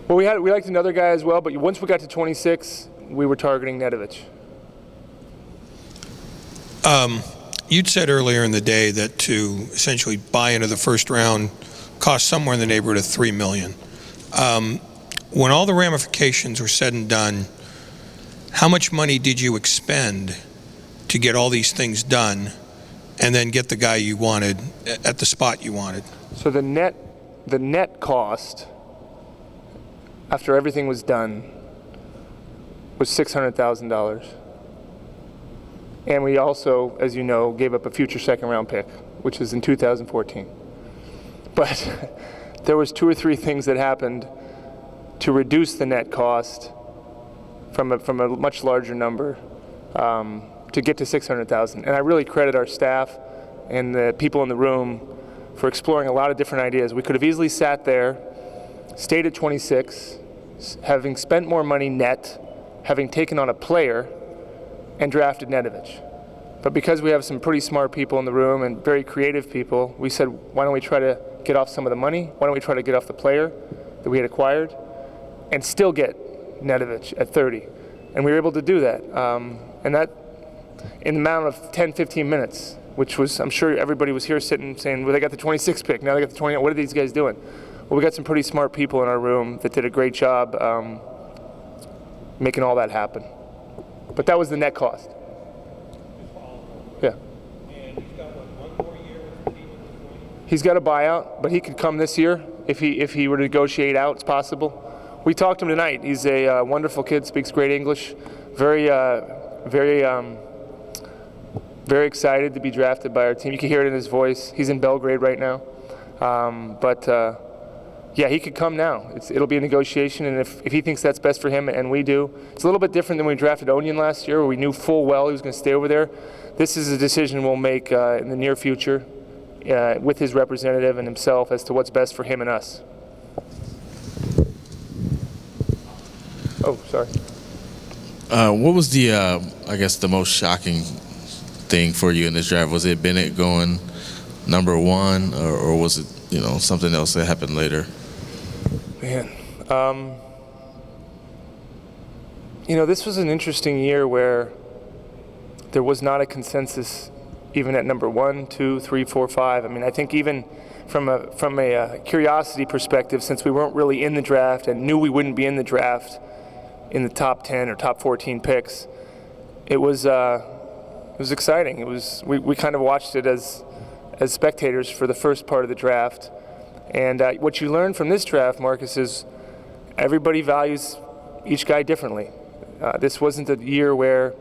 Well, we liked another guy as well, but once we got to 26, we were targeting Nedovic. You'd said earlier in the day that to essentially buy into the first round cost somewhere in the neighborhood of $3 million. When all the ramifications were said and done, how much money did you expend to get all these things done and then get the guy you wanted at the spot you wanted? So the net cost after everything was done was $600,000. And we also, as you know, gave up a future second-round pick, which is in 2014. But there was 2 or 3 things that happened to reduce the net cost from a much larger number to get to $600,000. And I really credit our staff and the people in the room for exploring a lot of different ideas. We could have easily sat there, stayed at 26, having spent more money net, having taken on a player, and drafted Nedovic. But because we have some pretty smart people in the room and very creative people, we said, why don't we try to get off some of the money? Why don't we try to get off the player that we had acquired and still get Nedovic at 30? And we were able to do that. And that in the amount of 10, 15 minutes, which was, I'm sure everybody was here sitting saying, well, they got the 26 pick, now they got the 20, what are these guys doing? Well, we got some pretty smart people in our room that did a great job making all that happen. But that was the net cost. Yeah. And he's got one more year with the team at this point? He's got a buyout, but he could come this year if he were to negotiate out. It's possible. We talked to him tonight. He's a wonderful kid, speaks great English, very excited to be drafted by our team. You can hear it in his voice. He's in Belgrade right now, yeah, he could come now. It'll be a negotiation, and if he thinks that's best for him, and we do, it's a little bit different than when we drafted Onion last year, where we knew full well he was going to stay over there. This is a decision we'll make in the near future with his representative and himself as to what's best for him and us. Oh, sorry. What was the, I guess, the most shocking thing for you in this draft? Was it Bennett going number 1, or was it, something else that happened later? Man, this was an interesting year where there was not a consensus even at number 1, 2, 3, 4, 5. I mean, I think even from a curiosity perspective, since we weren't really in the draft and knew we wouldn't be in the draft in the top 10 or top 14 picks, it was exciting. We kind of watched it as spectators for the first part of the draft. And what you learn from this draft, Marcus, is everybody values each guy differently. This wasn't a year where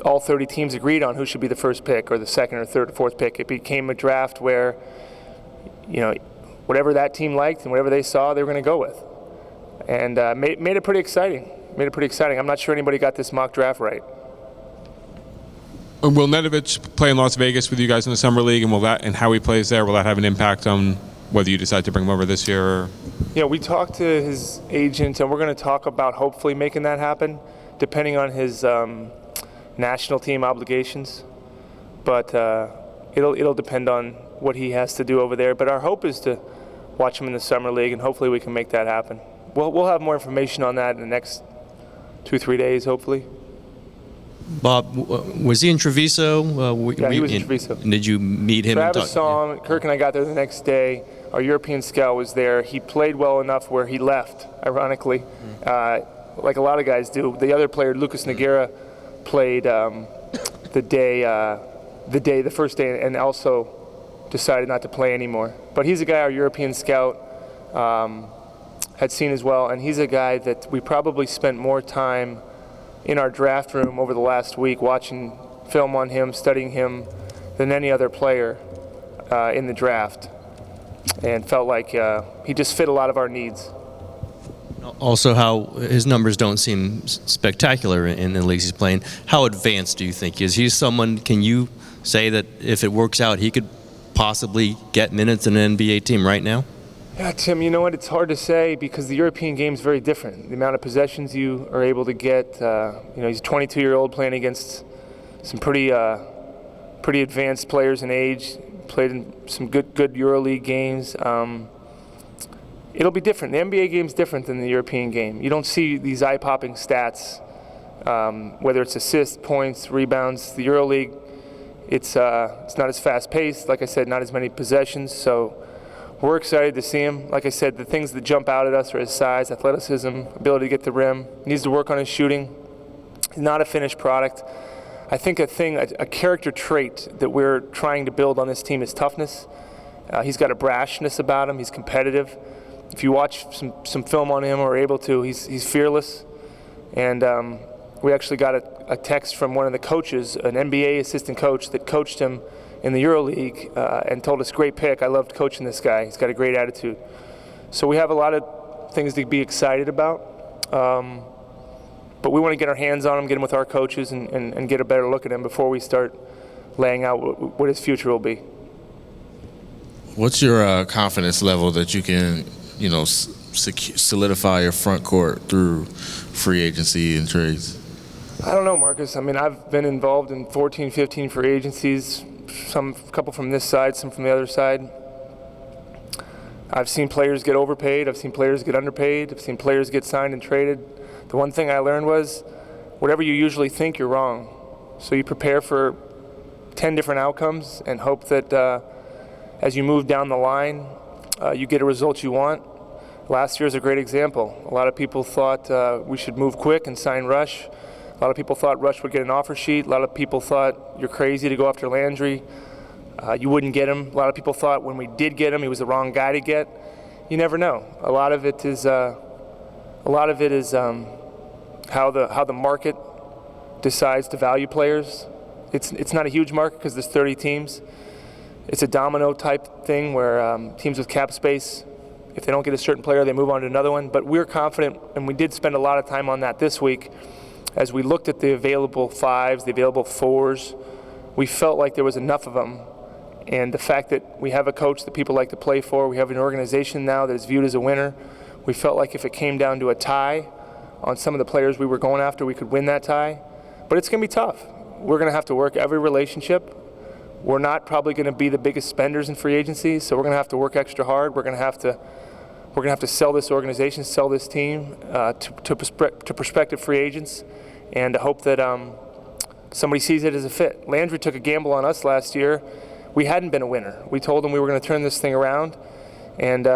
all 30 teams agreed on who should be the first pick or the second or third or fourth pick. It became a draft where, whatever that team liked and whatever they saw, they were going to go with. And made it pretty exciting. I'm not sure anybody got this mock draft right. Will Nedovic play in Las Vegas with you guys in the summer league, and how he plays there, will that have an impact on whether you decide to bring him over this year? Or? Yeah, we talked to his agent, and we're going to talk about hopefully making that happen, depending on his national team obligations. But it'll depend on what he has to do over there. But our hope is to watch him in the summer league, and hopefully we can make that happen. We'll have more information on that in the next 2-3 days, hopefully. Bob, was he in Treviso? Yeah, he was in Treviso. Did you meet him? Travis saw him. Kirk and I got there the next day. Our European scout was there. He played well enough where he left, ironically, like a lot of guys do. The other player, Lucas Nogueira, played the first day, and also decided not to play anymore. But he's a guy our European scout had seen as well, and he's a guy that we probably spent more time in our draft room over the last week watching film on him, studying him, than any other player in the draft, and felt like he just fit a lot of our needs. Also, how his numbers don't seem spectacular in the leagues he's playing. How advanced do you think is he? Someone, can you say that if it works out, he could possibly get minutes in an NBA team right now? Yeah, Tim, you know what? It's hard to say because the European game is very different. The amount of possessions you are able to get, he's a 22-year-old playing against some pretty advanced players in age, played in some good EuroLeague games. it'll be different. The NBA game's different than the European game. You don't see these eye-popping stats, whether it's assists, points, rebounds. The EuroLeague, it's not as fast-paced. Like I said, not as many possessions. So we're excited to see him. Like I said, the things that jump out at us are his size, athleticism, ability to get the rim. He needs to work on his shooting. He's not a finished product. I think a character trait that we're trying to build on this team is toughness. He's got a brashness about him. He's competitive. If you watch some film on him or are able to, he's fearless. And we actually got a text from one of the coaches, an NBA assistant coach that coached him in the EuroLeague, and told us, great pick. I loved coaching this guy. He's got a great attitude. So we have a lot of things to be excited about. But we want to get our hands on him, get him with our coaches, and get a better look at him before we start laying out what his future will be. What's your confidence level that you can, solidify your front court through free agency and trades? I don't know, Marcus. I mean, I've been involved in 14, 15 free agencies, a couple from this side, some from the other side. I've seen players get overpaid. I've seen players get underpaid. I've seen players get signed and traded. The one thing I learned was, whatever you usually think, you're wrong. So you prepare for 10 different outcomes and hope that as you move down the line, you get a result you want. Last year is a great example. A lot of people thought we should move quick and sign Rush. A lot of people thought Rush would get an offer sheet. A lot of people thought you're crazy to go after Landry. You wouldn't get him. A lot of people thought when we did get him, he was the wrong guy to get. You never know. A lot of it is how the market decides to value players. It's not a huge market because there's 30 teams. It's a domino type thing where teams with cap space, if they don't get a certain player, they move on to another one. But we're confident, and we did spend a lot of time on that this week. As we looked at the available fives, the available fours, we felt like there was enough of them. And the fact that we have a coach that people like to play for, we have an organization now that is viewed as a winner, we felt like if it came down to a tie on some of the players we were going after, we could win that tie. But it's going to be tough. We're going to have to work every relationship. We're not probably going to be the biggest spenders in free agency, so we're going to have to work extra hard. We're going to have to sell this organization, sell this team to prospective free agents, and to hope that somebody sees it as a fit. Landry took a gamble on us last year. We hadn't been a winner. We told him we were going to turn this thing around, and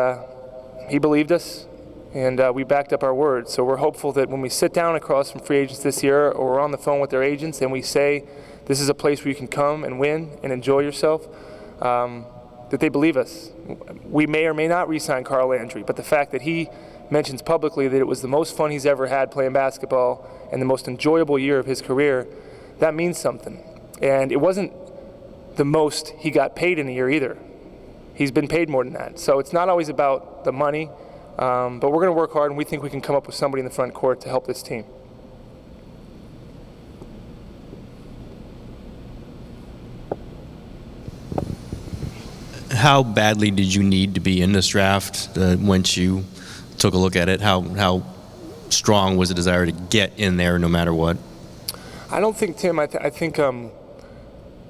he believed us, and we backed up our word. So we're hopeful that when we sit down across from free agents this year, or we're on the phone with their agents, and we say, this is a place where you can come and win and enjoy yourself, that they believe us. We may or may not re-sign Carl Landry, but the fact that he mentions publicly that it was the most fun he's ever had playing basketball and the most enjoyable year of his career, that means something. And it wasn't the most he got paid in a year either. He's been paid more than that. So it's not always about the money, but we're going to work hard, and we think we can come up with somebody in the front court to help this team. How badly did you need to be in this draft once you took a look at it? How strong was the desire to get in there no matter what? I don't think, Tim, I think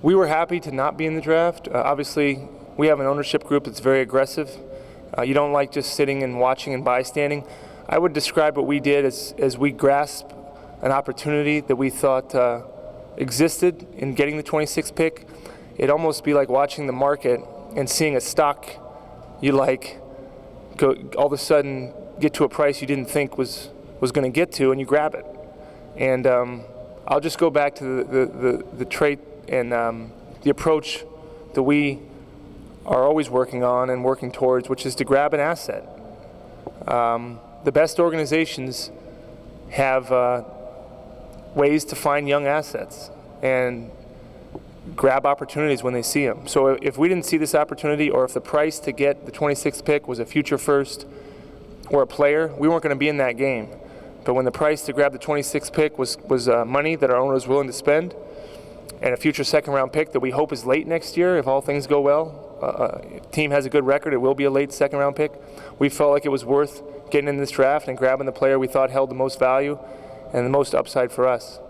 we were happy to not be in the draft. Obviously, we have an ownership group that's very aggressive. You don't like just sitting and watching and bystanding. I would describe what we did as we grasped an opportunity that we thought existed in getting the 26th pick. It'd almost be like watching the market and seeing a stock you like go all of a sudden get to a price you didn't think was going to get to, and you grab it. And I'll just go back to the trait and the approach that we are always working on and working towards, which is to grab an asset. The best organizations have ways to find young assets and grab opportunities when they see them. So if we didn't see this opportunity, or if the price to get the 26th pick was a future first or a player, we weren't going to be in that game. But when the price to grab the 26th pick was money that our owner was willing to spend, and a future second-round pick that we hope is late next year, if all things go well, team has a good record, it will be a late second-round pick. We felt like it was worth getting in this draft and grabbing the player we thought held the most value and the most upside for us.